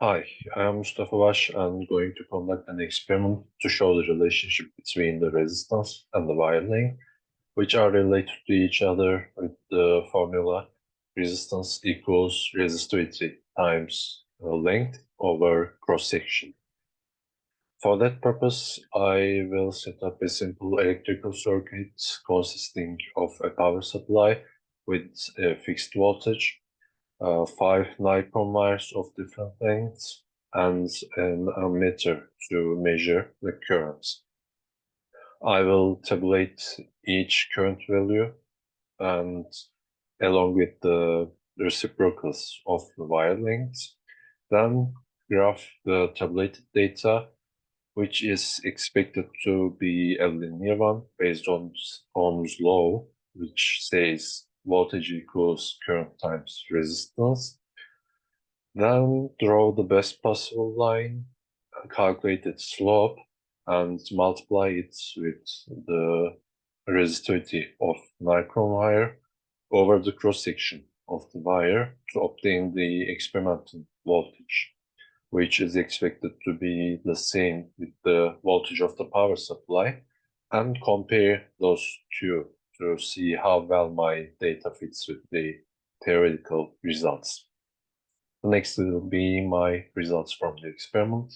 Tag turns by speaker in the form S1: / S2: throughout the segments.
S1: Hi, I am Mustafa Baş and I'm going to conduct an experiment to show the relationship between the resistance and the wire length, which are related to each other with the formula resistance equals resistivity times length over cross-section. For that purpose, I will set up a simple electrical circuit consisting of a power supply with a fixed voltage, 5 nichrome wires of different lengths, and an ammeter to measure the currents. I will tabulate each current value and along with the reciprocals of the wire lengths, then graph the tabulated data, which is expected to be a linear one based on Ohm's law, which says voltage equals current times resistance. Then draw the best possible line, calculate its slope, and multiply it with the resistivity of nichrome wire over the cross-section of the wire to obtain the experimental voltage, which is expected to be the same with the voltage of the power supply, and compare those two to see how well my data fits with the theoretical results. Next will be my results from the experiment.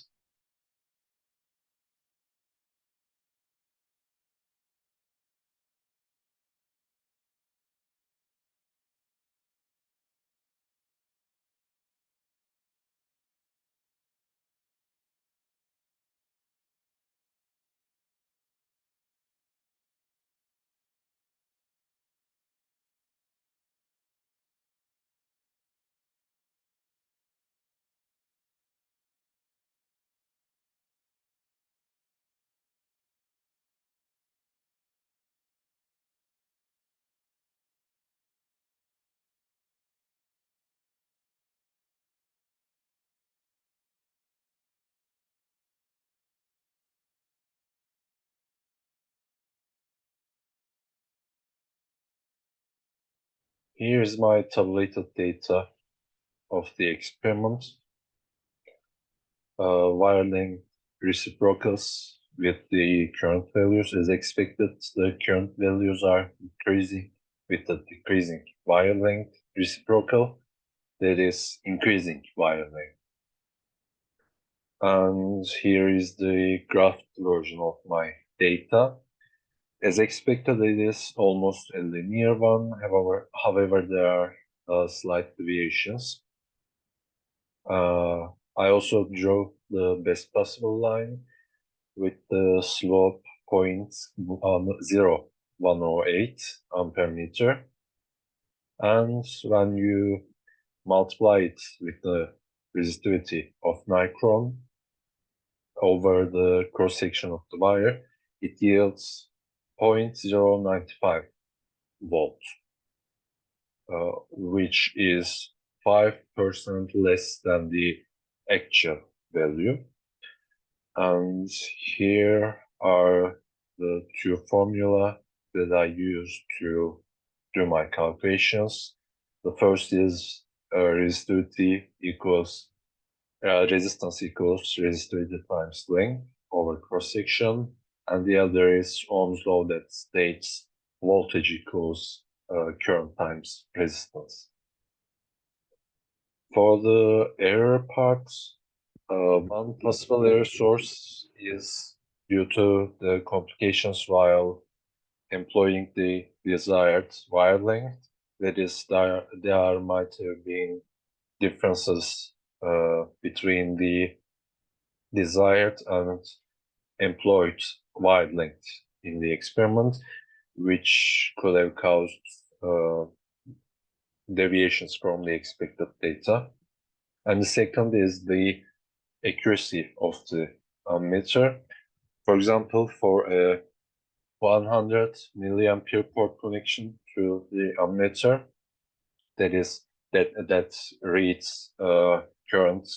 S1: Here is my tabulated data of the experiment. Wire length reciprocals with the current values. As expected, the current values are increasing with the decreasing wire length reciprocal, that is increasing wire length. And here is the graphed version of my data. As expected, it is almost a linear one. However, there are slight deviations. I also drew the best possible line with the slope point 0.108 ampere meter. And when you multiply it with the resistivity of nichrome over the cross-section of the wire, it yields 0.095 volt, which is 5% less than the actual value. And here are the two formula that I use to do my calculations. The first is resistivity equals resistance equals resistivity times length over cross-section, and the other is Ohm's law that states voltage equals current times resistance. For the error part, one possible error source is due to the complications while employing the desired wire length. That is, there might have been differences between the desired and employed wire length in the experiment, which could have caused deviations from the expected data. And the second is the accuracy of the ammeter. For example, for a 100 milliampere port connection to the ammeter, that reads current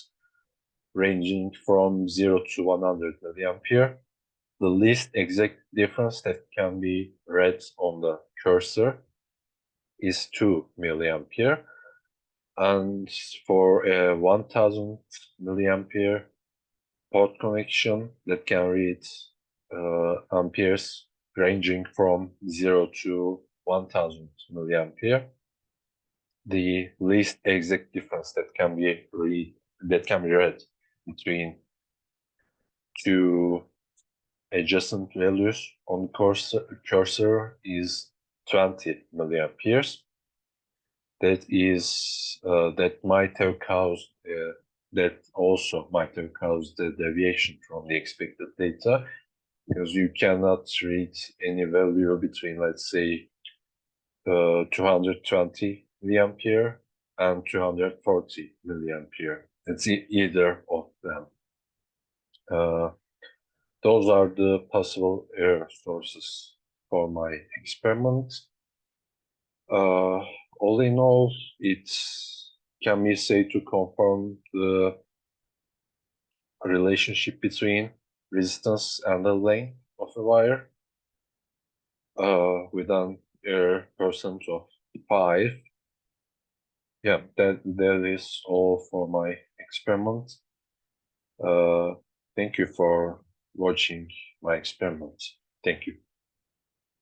S1: ranging from 0 to 100 milliampere. The least exact difference that can be read on the cursor is 2 milliampere. And for a 1000 milliampere port connection that can read amperes ranging from 0 to 1000 milliampere, the least exact difference that can be read between two adjacent values on cursor is 20 milliamperes. That might have caused that also might have caused the deviation from the expected data, because you cannot read any value between, let's say, 220 milliampere and 240 milliampere. It's either of them. Those are the possible error sources for my experiment. All in all, it can be said to confirm the relationship between resistance and the length of a wire with an error percent of 5. Yeah, that is all for my experiment. Thank you for watching my experiment. Thank you.